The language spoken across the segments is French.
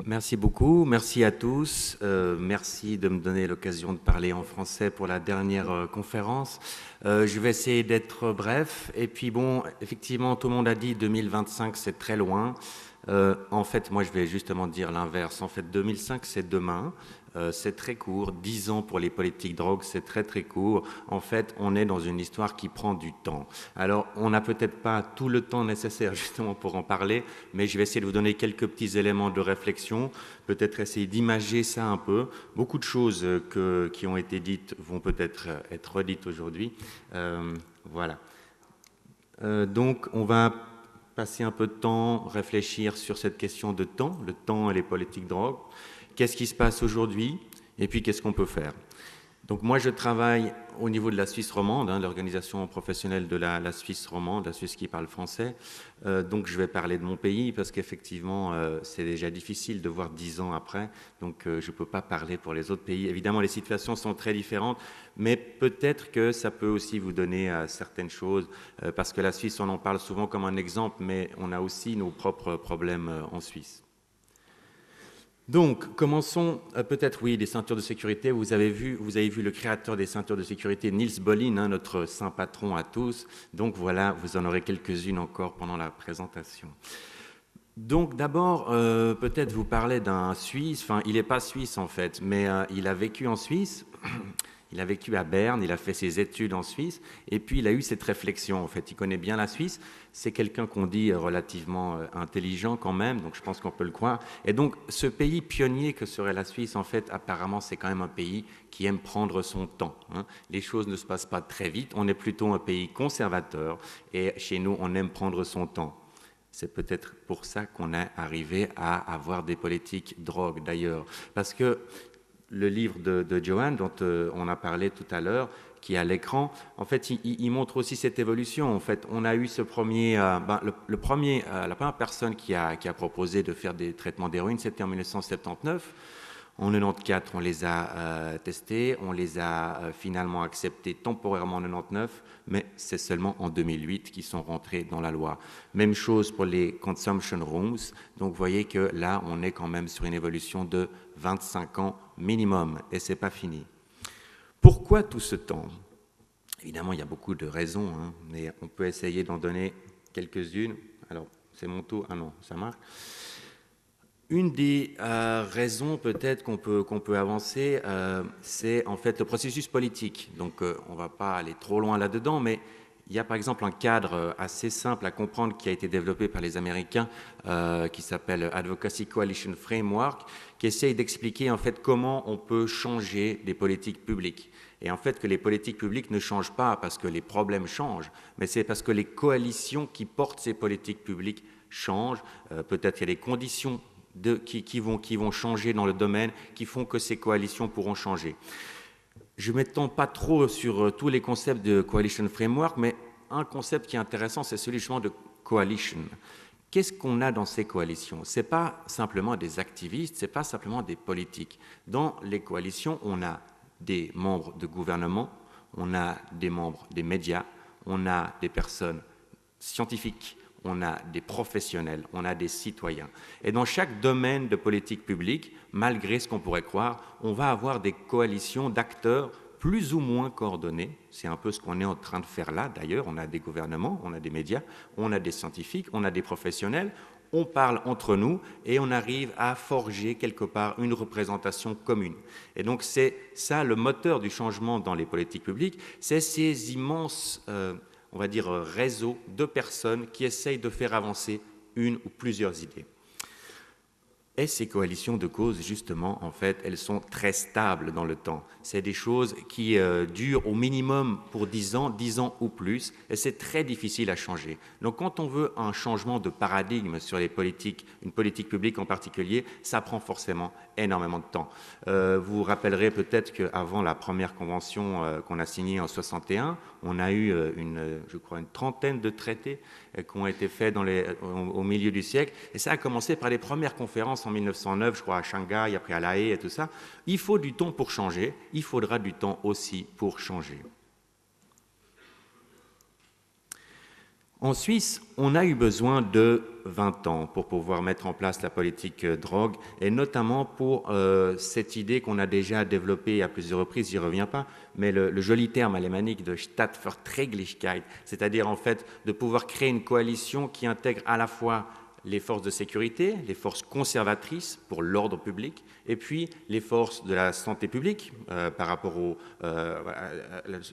Merci beaucoup, merci à tous. Merci de me donner l'occasion de parler en français pour la dernière conférence. Je vais essayer d'être bref. Et puis bon, effectivement, tout le monde a dit 2025, c'est très loin. En fait, moi, je vais justement dire l'inverse. En fait, 2005, c'est demain. C'est très court. 10 ans pour les politiques drogue, c'est très très court. En fait, on est dans une histoire qui prend du temps. Alors, on n'a peut-être pas tout le temps nécessaire justement pour en parler, mais je vais essayer de vous donner quelques petits éléments de réflexion, peut-être essayer d'imager ça un peu. Beaucoup de choses qui ont été dites vont peut-être être redites aujourd'hui. Voilà. Donc, on va passer un peu de temps, réfléchir sur cette question de temps, le temps et les politiques drogue. Qu'est-ce qui se passe aujourd'hui et puis qu'est-ce qu'on peut faire? Donc moi, je travaille au niveau de la Suisse romande, l'organisation professionnelle de la Suisse romande, la Suisse qui parle français. Donc je vais parler de mon pays parce qu'effectivement, c'est déjà difficile de voir 10 ans après. Donc je ne peux pas parler pour les autres pays. Évidemment, les situations sont très différentes, mais peut-être que ça peut aussi vous donner certaines choses, parce que la Suisse, on en parle souvent comme un exemple, mais on a aussi nos propres problèmes en Suisse. Donc, commençons peut-être, oui, les ceintures de sécurité. Vous avez vu le créateur des ceintures de sécurité, Nils Bohlin, notre saint patron à tous. Donc voilà, vous en aurez quelques-unes encore pendant la présentation. Donc d'abord, peut-être vous parler d'un Suisse. Enfin, il n'est pas suisse en fait, mais il a vécu en Suisse. Il a vécu à Berne, il a fait ses études en Suisse, et puis il a eu cette réflexion, en fait. Il connaît bien la Suisse, c'est quelqu'un qu'on dit relativement intelligent quand même, donc je pense qu'on peut le croire. Et donc, ce pays pionnier que serait la Suisse, en fait, apparemment, c'est quand même un pays qui aime prendre son temps. Les choses ne se passent pas très vite, on est plutôt un pays conservateur, et chez nous, on aime prendre son temps. C'est peut-être pour ça qu'on est arrivé à avoir des politiques drogue, d'ailleurs. Parce que le livre de Johan, dont on a parlé tout à l'heure, qui est à l'écran, en fait, il montre aussi cette évolution. En fait, on a eu ce premier, la première personne qui a proposé de faire des traitements d'héroïne, c'était en 1979. En 1994, on les a testés, on les a finalement acceptés temporairement en 1999, mais c'est seulement en 2008 qu'ils sont rentrés dans la loi. Même chose pour les consumption rooms. Donc, vous voyez que là, on est quand même sur une évolution de 25 ans minimum, et c'est pas fini. Pourquoi tout ce temps? Évidemment, il y a beaucoup de raisons, mais on peut essayer d'en donner quelques-unes. Alors, c'est mon tour. Ah non, ça marche. Une des raisons peut-être qu'on peut avancer, c'est en fait le processus politique. Donc on ne va pas aller trop loin là-dedans, mais il y a par exemple un cadre assez simple à comprendre qui a été développé par les Américains, qui s'appelle Advocacy Coalition Framework, qui essaye d'expliquer en fait comment on peut changer des politiques publiques. Et en fait que les politiques publiques ne changent pas parce que les problèmes changent, mais c'est parce que les coalitions qui portent ces politiques publiques changent. Peut-être qu'il y a des conditions qui vont changer dans le domaine, qui font que ces coalitions pourront changer. Je ne m'étends pas trop sur tous les concepts de Coalition Framework, mais un concept qui est intéressant, c'est celui justement de coalition. Qu'est-ce qu'on a dans ces coalitions? Ce n'est pas simplement des activistes, ce n'est pas simplement des politiques. Dans les coalitions, on a des membres de gouvernement, on a des membres des médias, on a des personnes scientifiques, on a des professionnels, on a des citoyens. Et dans chaque domaine de politique publique, malgré ce qu'on pourrait croire, on va avoir des coalitions d'acteurs plus ou moins coordonnés. C'est un peu ce qu'on est en train de faire là, d'ailleurs. On a des gouvernements, on a des médias, on a des scientifiques, on a des professionnels. On parle entre nous et on arrive à forger quelque part une représentation commune. Et donc c'est ça le moteur du changement dans les politiques publiques, c'est ces immenses on va dire, réseau de personnes qui essayent de faire avancer une ou plusieurs idées. Et ces coalitions de causes, justement, en fait, elles sont très stables dans le temps. C'est des choses qui durent au minimum pour 10 ans ou plus, et c'est très difficile à changer. Donc quand on veut un changement de paradigme sur les politiques, une politique publique en particulier, ça prend forcément énormément de temps. Vous vous rappellerez peut-être qu'avant la première convention qu'on a signée en 61, on a eu je crois une trentaine de traités qui ont été faits au milieu du siècle, et ça a commencé par les premières conférences en 1909, je crois à Shanghai, après à La Haye et tout ça. Il faut du temps pour changer, il faudra du temps aussi pour changer. En Suisse, on a eu besoin de 20 ans pour pouvoir mettre en place la politique drogue, et notamment pour cette idée qu'on a déjà développée à plusieurs reprises, j'y reviens pas, mais le joli terme alémanique de Stadtverträglichkeit, c'est-à-dire en fait de pouvoir créer une coalition qui intègre à la fois les forces de sécurité, les forces conservatrices pour l'ordre public, et puis les forces de la santé publique par rapport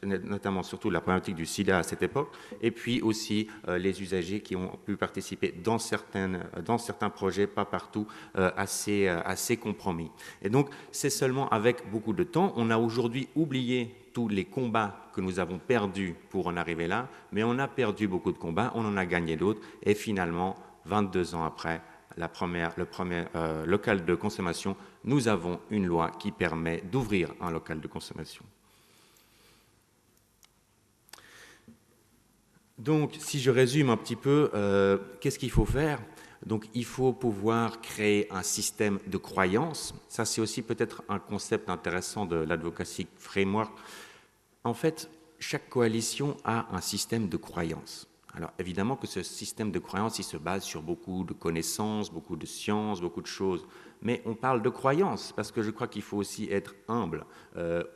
notamment surtout la problématique du sida à cette époque, et puis aussi les usagers qui ont pu participer dans certains projets, pas partout, assez compromis. Et donc c'est seulement avec beaucoup de temps, on a aujourd'hui oublié tous les combats que nous avons perdus pour en arriver là, mais on a perdu beaucoup de combats, on en a gagné d'autres, et finalement 22 ans après le premier local de consommation, nous avons une loi qui permet d'ouvrir un local de consommation. Donc, si je résume un petit peu, qu'est-ce qu'il faut faire? Donc, il faut pouvoir créer un système de croyance. Ça, c'est aussi peut-être un concept intéressant de l'advocacy framework. En fait, chaque coalition a un système de croyance. Alors évidemment que ce système de croyance, il se base sur beaucoup de connaissances, beaucoup de sciences, beaucoup de choses. Mais on parle de croyances, parce que je crois qu'il faut aussi être humble.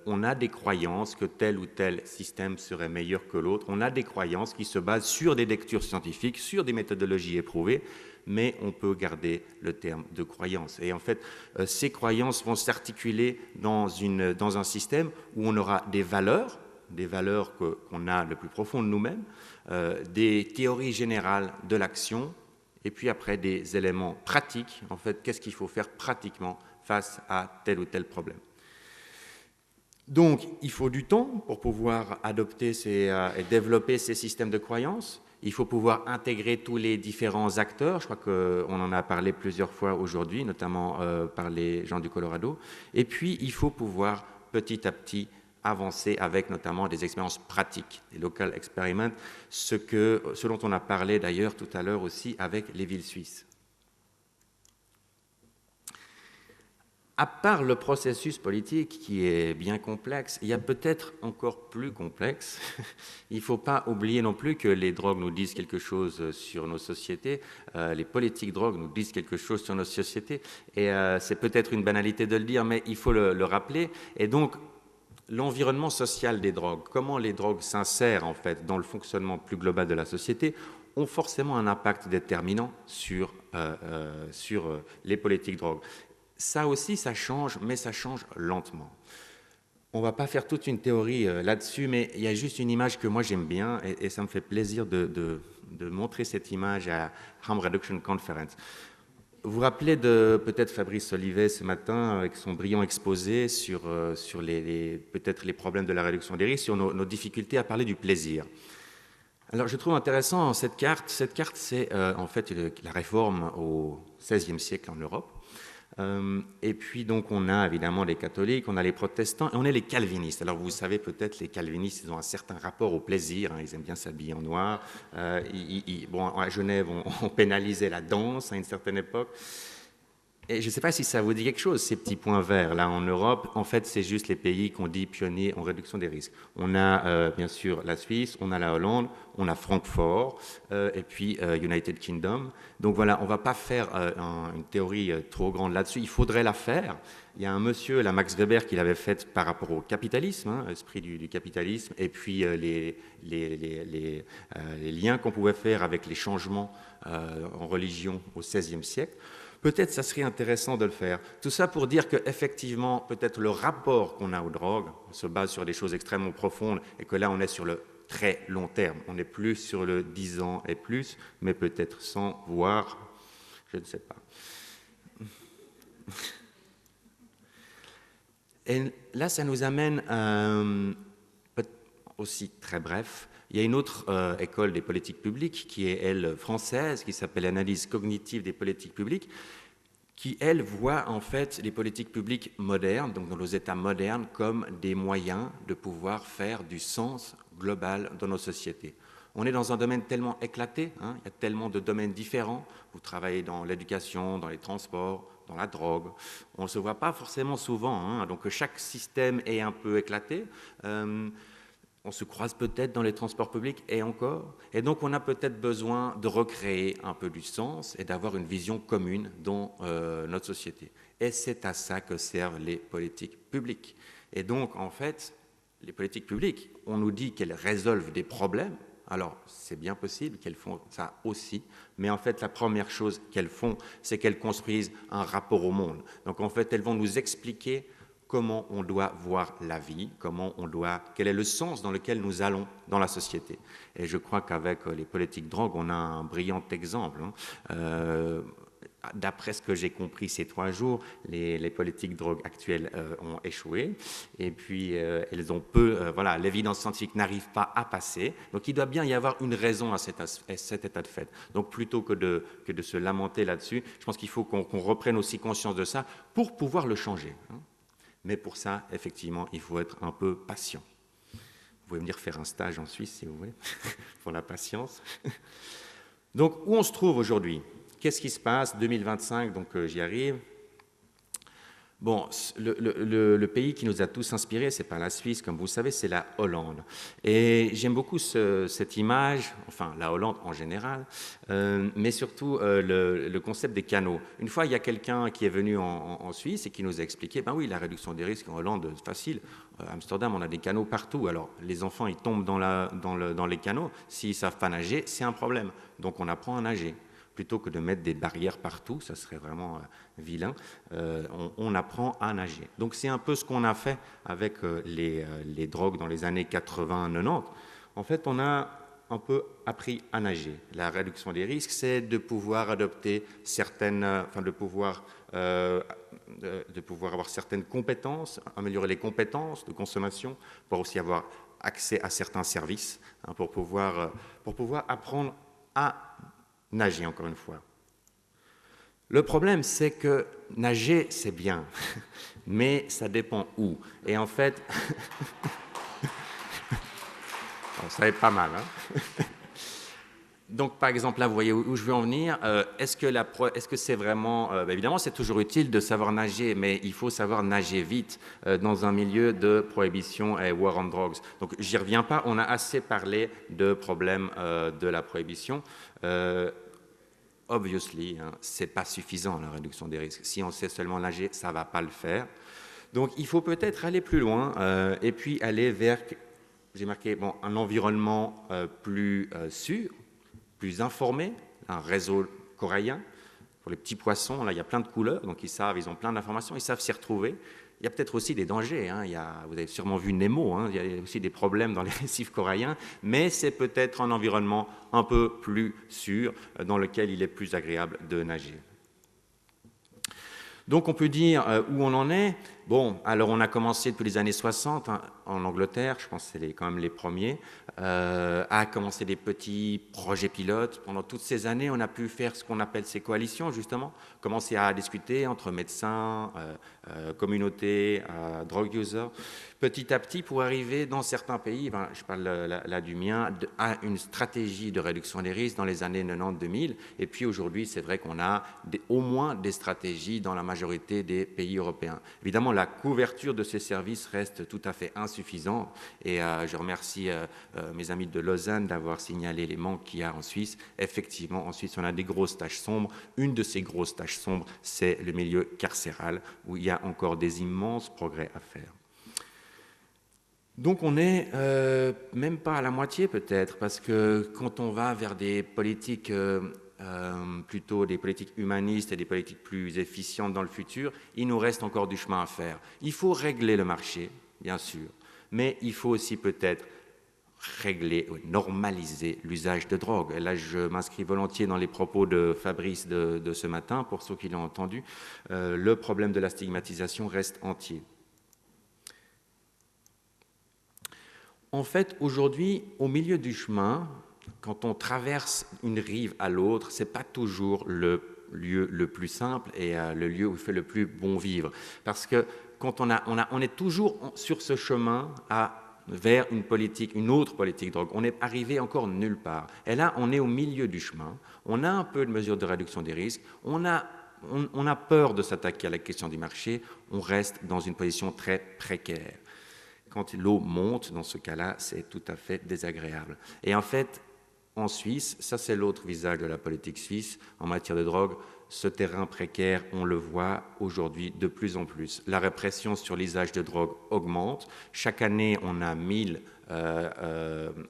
On a des croyances que tel ou tel système serait meilleur que l'autre. On a des croyances qui se basent sur des lectures scientifiques, sur des méthodologies éprouvées, mais on peut garder le terme de croyance. Et en fait, ces croyances vont s'articuler dans un système où on aura des valeurs qu'on a le plus profond de nous-mêmes, des théories générales de l'action, et puis après des éléments pratiques, en fait, qu'est-ce qu'il faut faire pratiquement face à tel ou tel problème. Donc, il faut du temps pour pouvoir adopter et développer ces systèmes de croyances. Il faut pouvoir intégrer tous les différents acteurs. Je crois qu'on en a parlé plusieurs fois aujourd'hui, notamment par les gens du Colorado. Et puis, il faut pouvoir petit à petit avancer avec notamment des expériences pratiques, des local experiments, ce dont on a parlé d'ailleurs tout à l'heure aussi avec les villes suisses. À part le processus politique qui est bien complexe, il y a peut-être encore plus complexe. Il ne faut pas oublier non plus que les drogues nous disent quelque chose sur nos sociétés, les politiques drogues nous disent quelque chose sur nos sociétés, et c'est peut-être une banalité de le dire, mais il faut le rappeler. Et donc, l'environnement social des drogues, comment les drogues s'insèrent en fait dans le fonctionnement plus global de la société, ont forcément un impact déterminant sur les politiques drogues. Ça aussi, ça change, mais ça change lentement. On ne va pas faire toute une théorie là-dessus, mais il y a juste une image que moi j'aime bien, et ça me fait plaisir de montrer cette image à Harm Reduction Conference. Vous vous rappelez de peut-être Fabrice Olivet ce matin avec son brillant exposé sur peut-être les problèmes de la réduction des risques, sur nos difficultés à parler du plaisir. Alors je trouve intéressant cette carte. Cette carte, c'est en fait la réforme au XVIe siècle en Europe. Et puis donc on a évidemment les catholiques, on a les protestants et on a les calvinistes. Alors vous savez peut-être les calvinistes, ils ont un certain rapport au plaisir, hein, ils aiment bien s'habiller en noir. Bon, à Genève, on pénalisait la danse à une certaine époque. Et je ne sais pas si ça vous dit quelque chose, ces petits points verts là en Europe. En fait, c'est juste les pays qu'on dit pionniers en réduction des risques. On a bien sûr la Suisse, on a la Hollande, on a Francfort, et puis United Kingdom. Donc voilà, on ne va pas faire une théorie trop grande là-dessus. Il faudrait la faire. Il y a un monsieur, la Max Weber, qui l'avait faite par rapport au capitalisme, hein, l'esprit du capitalisme, et puis les liens qu'on pouvait faire avec les changements en religion au XVIe siècle. Peut-être ça serait intéressant de le faire. Tout ça pour dire qu'effectivement, peut-être le rapport qu'on a aux drogues se base sur des choses extrêmement profondes et que là, on est sur le très long terme. On n'est plus sur le 10 ans et plus, mais peut-être 100, voire, je ne sais pas. Et là, ça nous amène aussi très bref. Il y a une autre école des politiques publiques qui est, elle, française, qui s'appelle l'analyse cognitive des politiques publiques, qui, elle, voit en fait les politiques publiques modernes, donc dans nos États modernes, comme des moyens de pouvoir faire du sens global dans nos sociétés. On est dans un domaine tellement éclaté, hein, il y a tellement de domaines différents. Vous travaillez dans l'éducation, dans les transports, dans la drogue. On ne se voit pas forcément souvent, hein, donc chaque système est un peu éclaté. on se croise peut-être dans les transports publics et encore. Et donc, on a peut-être besoin de recréer un peu du sens et d'avoir une vision commune dans notre société. Et c'est à ça que servent les politiques publiques. Et donc, en fait, les politiques publiques, on nous dit qu'elles résolvent des problèmes. Alors, c'est bien possible qu'elles font ça aussi, mais en fait, la première chose qu'elles font, c'est qu'elles construisent un rapport au monde. Donc, en fait, elles vont nous expliquer comment on doit voir la vie, quel est le sens dans lequel nous allons dans la société. Et je crois qu'avec les politiques drogue, on a un brillant exemple. D'après ce que j'ai compris ces 3 jours, les politiques drogue actuelles ont échoué. Et puis, elles ont voilà, l'évidence scientifique n'arrive pas à passer. Donc, il doit bien y avoir une raison à cet état de fait. Donc, plutôt que de se lamenter là-dessus, je pense qu'il faut qu'on reprenne aussi conscience de ça pour pouvoir le changer. Mais pour ça, effectivement, il faut être un peu patient. Vous pouvez venir faire un stage en Suisse, si vous voulez, pour la patience. Donc, où on se trouve aujourd'hui? Qu'est-ce qui se passe? 2025, donc j'y arrive. Bon, le pays qui nous a tous inspirés, ce n'est pas la Suisse, comme vous savez, c'est la Hollande. Et j'aime beaucoup cette image, enfin la Hollande en général, mais surtout le concept des canaux. Une fois, il y a quelqu'un qui est venu en Suisse et qui nous a expliqué, ben oui, la réduction des risques en Hollande, c'est facile. À Amsterdam, on a des canaux partout. Alors, les enfants, ils tombent dans les canaux. S'ils ne savent pas nager, c'est un problème. Donc, on apprend à nager. Plutôt que de mettre des barrières partout, ça serait vraiment vilain, on apprend à nager. Donc c'est un peu ce qu'on a fait avec les drogues dans les années 80-90. En fait, on a un peu appris à nager. La réduction des risques, c'est de pouvoir adopter de pouvoir avoir certaines compétences, améliorer les compétences de consommation, pour aussi avoir accès à certains services, pour pouvoir apprendre à nager, encore une fois. Le problème, c'est que nager, c'est bien, mais ça dépend où. Et en fait, bon, ça va être pas mal. Donc, par exemple, là, vous voyez où je veux en venir. Est-ce que c'est vraiment... évidemment, c'est toujours utile de savoir nager, mais il faut savoir nager vite dans un milieu de prohibition et war on drugs. Donc, j'y reviens pas. On a assez parlé de problèmes de la prohibition. Obviously, ce n'est pas suffisant la réduction des risques. Si on sait seulement nager, ça ne va pas le faire. Donc, il faut peut-être aller plus loin et puis aller vers, j'ai marqué, un environnement plus sûr, plus informé, un réseau coréen. Pour les petits poissons, là, il y a plein de couleurs, donc ils ont plein d'informations, ils savent s'y retrouver. Il y a peut-être aussi des dangers. Vous avez sûrement vu Nemo, il y a aussi des problèmes dans les récifs coréens, mais c'est peut-être un environnement un peu plus sûr dans lequel il est plus agréable de nager. Donc on peut dire où on en est. Bon, alors on a commencé depuis les années 60 en Angleterre, je pense que c'est quand même les premiers, à commencer des petits projets pilotes. Pendant toutes ces années, on a pu faire ce qu'on appelle ces coalitions, justement, commencer à discuter entre médecins, communautés, drug users, petit à petit pour arriver dans certains pays, je parle là du mien, à une stratégie de réduction des risques dans les années 90-2000. Et puis aujourd'hui, c'est vrai qu'on a au moins des stratégies dans la majorité des pays européens. Évidemment, la couverture de ces services reste tout à fait insuffisante et je remercie mes amis de Lausanne d'avoir signalé les manques qu'il y a en Suisse. Effectivement, en Suisse, on a des grosses taches sombres. Une de ces grosses taches sombres, c'est le milieu carcéral où il y a encore des immenses progrès à faire. Donc on n'est même pas à la moitié peut-être, parce que quand on va vers des politiques, plutôt des politiques humanistes et des politiques plus efficientes dans le futur, il nous reste encore du chemin à faire. Il faut régler le marché, bien sûr, mais il faut aussi peut-être régler, normaliser l'usage de drogue. Et là, je m'inscris volontiers dans les propos de Fabrice de ce matin, pour ceux qui l'ont entendu. Le problème de la stigmatisation reste entier. En fait, aujourd'hui, au milieu du chemin, quand on traverse une rive à l'autre, ce n'est pas toujours le lieu le plus simple et le lieu où il fait le plus bon vivre. Parce que quand on est toujours sur ce chemin vers une autre politique drogue. On est arrivé encore nulle part. Et là, on est au milieu du chemin. On a un peu de mesures de réduction des risques. On a peur de s'attaquer à la question du marché. On reste dans une position très précaire. quand l'eau monte, dans ce cas-là, c'est tout à fait désagréable. Et en fait, en Suisse, ça c'est l'autre visage de la politique suisse, en matière de drogue, ce terrain précaire, on le voit aujourd'hui de plus en plus. La répression sur l'usage de drogue augmente. Chaque année, on a 1000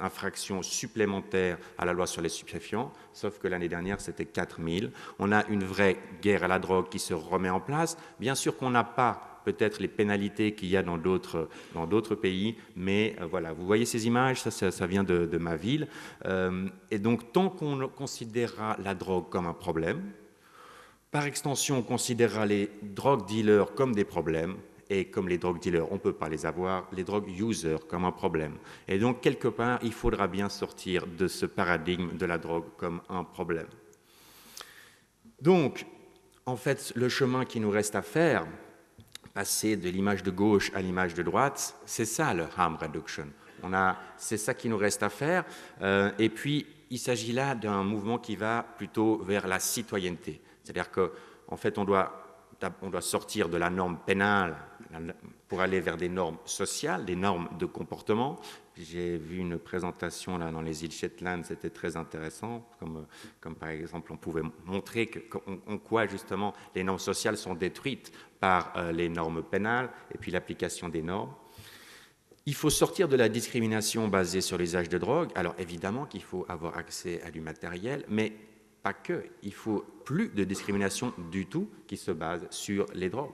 infractions supplémentaires à la loi sur les stupéfiants, sauf que l'année dernière, c'était 4000. On a une vraie guerre à la drogue qui se remet en place. Bien sûr qu'on n'a pas peut-être les pénalités qu'il y a dans d'autres pays, mais voilà, vous voyez ces images, ça vient de ma ville. Et donc, tant qu'on considérera la drogue comme un problème, par extension, on considérera les drug dealers comme des problèmes, et comme les drug dealers, on ne peut pas les avoir, les drug users comme un problème. Et donc, quelque part, il faudra bien sortir de ce paradigme de la drogue comme un problème. Donc, en fait, le chemin qui nous reste à faire, passer de l'image de gauche à l'image de droite, c'est ça le harm reduction. C'est ça qui nous reste à faire. Et puis, il s'agit là d'un mouvement qui va plutôt vers la citoyenneté. C'est-à-dire qu'en fait, on doit sortir de la norme pénale pour aller vers des normes sociales, des normes de comportement. J'ai vu une présentation là dans les îles Shetland, c'était très intéressant, comme par exemple on pouvait montrer en quoi justement les normes sociales sont détruites par les normes pénales et puis l'application des normes. Il faut sortir de la discrimination basée sur l'usage de drogue. Alors évidemment qu'il faut avoir accès à du matériel, mais pas que. Il faut plus de discrimination du tout qui se base sur les drogues.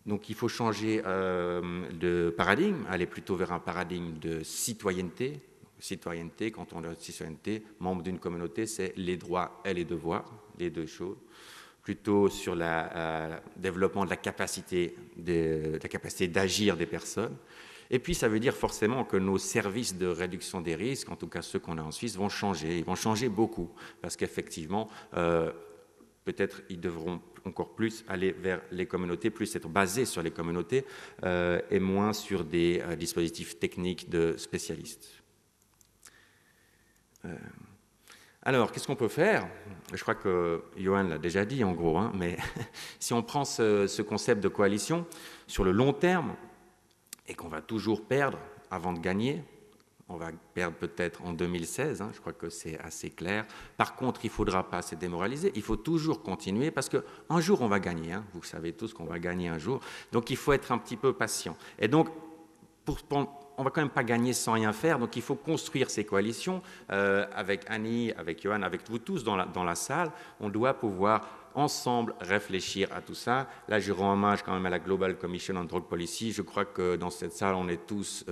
Donc il faut changer de paradigme, aller plutôt vers un paradigme de citoyenneté. Citoyenneté, quand on dit citoyenneté, membre d'une communauté, c'est les droits et les devoirs, les deux choses. Plutôt sur le développement de la capacité d'agir des personnes. Et puis, ça veut dire forcément que nos services de réduction des risques, en tout cas ceux qu'on a en Suisse, vont changer. Ils vont changer beaucoup, parce qu'effectivement, peut-être ils devront encore plus aller vers les communautés, plus être basés sur les communautés et moins sur des dispositifs techniques de spécialistes. Alors, qu'est-ce qu'on peut faire? Je crois que Johan l'a déjà dit en gros, hein, mais si on prend ce concept de coalition sur le long terme et qu'on va toujours perdre avant de gagner, on va perdre peut-être en 2016, hein, je crois que c'est assez clair. Par contre, il ne faudra pas se démoraliser, il faut toujours continuer parce qu'un jour on va gagner, hein, vous savez tous qu'on va gagner un jour, donc il faut être un petit peu patient. Et donc, on ne va quand même pas gagner sans rien faire, donc il faut construire ces coalitions avec Annie, avec Johan, avec vous tous dans la salle. On doit pouvoir ensemble réfléchir à tout ça. Là, je rends hommage quand même à la Global Commission on Drug Policy. Je crois que dans cette salle, on est tous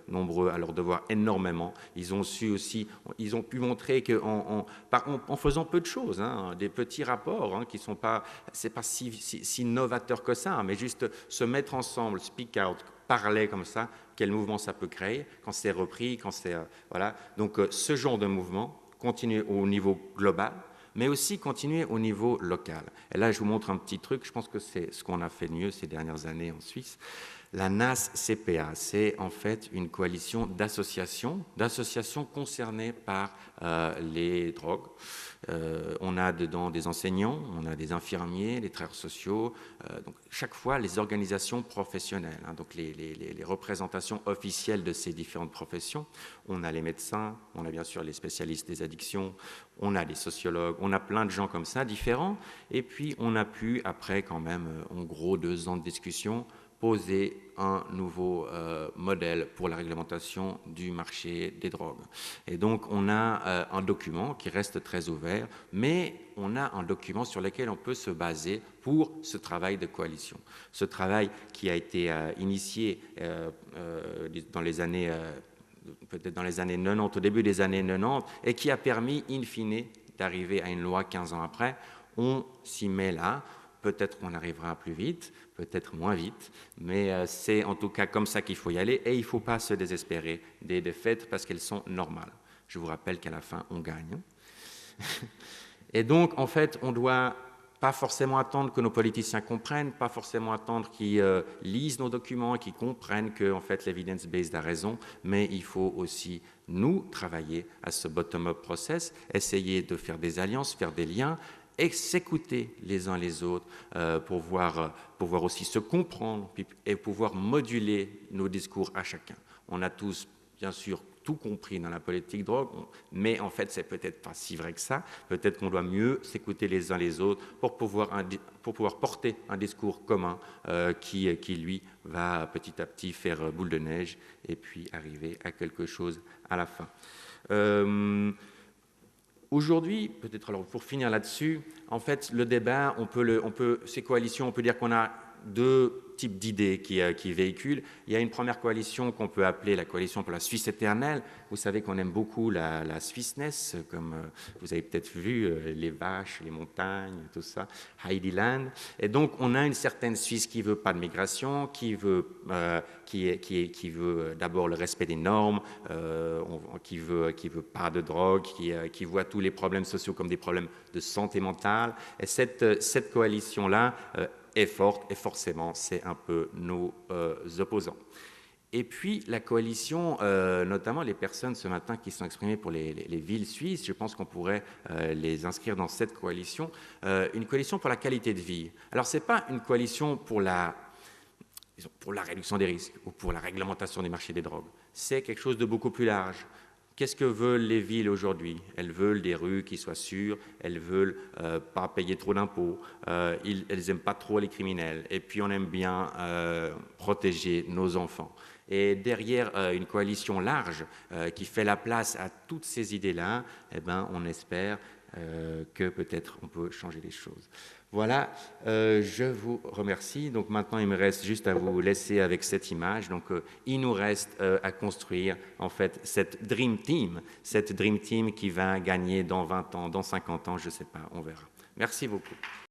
nombreux à leur devoir énormément. Ils ont su aussi, ils ont pu montrer qu'en faisant peu de choses, hein, des petits rapports qui sont pas, c'est pas si novateur que ça, mais juste se mettre ensemble, speak out, parler comme ça, quel mouvement ça peut créer, quand c'est repris, quand c'est... voilà. Donc ce genre de mouvement, continuer au niveau global, mais aussi continuer au niveau local. Et là, je vous montre un petit truc, je pense que c'est ce qu'on a fait de mieux ces dernières années en Suisse. La NAS-CPA, c'est en fait une coalition d'associations concernées par les drogues. On a dedans des enseignants, on a des infirmiers, des travailleurs sociaux, donc chaque fois les organisations professionnelles, hein, donc les représentations officielles de ces différentes professions. On a les médecins, on a bien sûr les spécialistes des addictions, on a les sociologues, on a plein de gens comme ça, différents, et puis on a pu, après quand même, en gros 2 ans de discussion, poser un nouveau modèle pour la réglementation du marché des drogues. Et donc, on a un document qui reste très ouvert, mais on a un document sur lequel on peut se baser pour ce travail de coalition. Ce travail qui a été initié dans les années, peut-être dans les années 90, au début des années 90, et qui a permis, in fine, d'arriver à une loi 15 ans après. On s'y met là. Peut-être qu'on arrivera plus vite, peut-être moins vite, mais c'est en tout cas comme ça qu'il faut y aller et il ne faut pas se désespérer des défaites parce qu'elles sont normales. Je vous rappelle qu'à la fin, on gagne. Et donc, en fait, on ne doit pas forcément attendre que nos politiciens comprennent, pas forcément attendre qu'ils lisent nos documents et qu'ils comprennent que en fait, l'evidence-based a raison, mais il faut aussi, nous, travailler à ce bottom-up process, essayer de faire des alliances, faire des liens, et s'écouter les uns les autres pour pouvoir aussi se comprendre et pouvoir moduler nos discours à chacun. On a tous, bien sûr, tout compris dans la politique drogue, mais en fait, c'est peut-être pas si vrai que ça. Peut-être qu'on doit mieux s'écouter les uns les autres pour pouvoir porter un discours commun qui, lui, va petit à petit faire boule de neige et puis arriver à quelque chose à la fin. Aujourd'hui, peut-être alors pour finir là-dessus, en fait, le débat, ces coalitions, on peut dire qu'on a deux types d'idées qui véhiculent. Il y a une première coalition qu'on peut appeler la coalition pour la Suisse éternelle. Vous savez qu'on aime beaucoup la Swissness, comme vous avez peut-être vu, les vaches, les montagnes, tout ça, Heidiland. Et donc, on a une certaine Suisse qui veut pas de migration, qui veut d'abord le respect des normes, qui veut pas de drogue, qui voit tous les problèmes sociaux comme des problèmes de santé mentale. Et cette coalition-là est forte et forcément, c'est un peu nos opposants. Et puis, la coalition, notamment les personnes ce matin qui sont exprimées pour les villes suisses, je pense qu'on pourrait les inscrire dans cette coalition, une coalition pour la qualité de vie. Alors, ce n'est pas une coalition pour la réduction des risques ou pour la réglementation des marchés des drogues. C'est quelque chose de beaucoup plus large. Qu'est-ce que veulent les villes aujourd'hui? Elles veulent des rues qui soient sûres, elles veulent pas payer trop d'impôts, elles n'aiment pas trop les criminels, et puis on aime bien protéger nos enfants. Et derrière une coalition large qui fait la place à toutes ces idées-là, eh ben, on espère que peut-être on peut changer les choses. Voilà, je vous remercie. Donc maintenant, il me reste juste à vous laisser avec cette image. Donc, il nous reste à construire, en fait, cette Dream Team qui va gagner dans 20 ans, dans 50 ans, je ne sais pas, on verra. Merci beaucoup.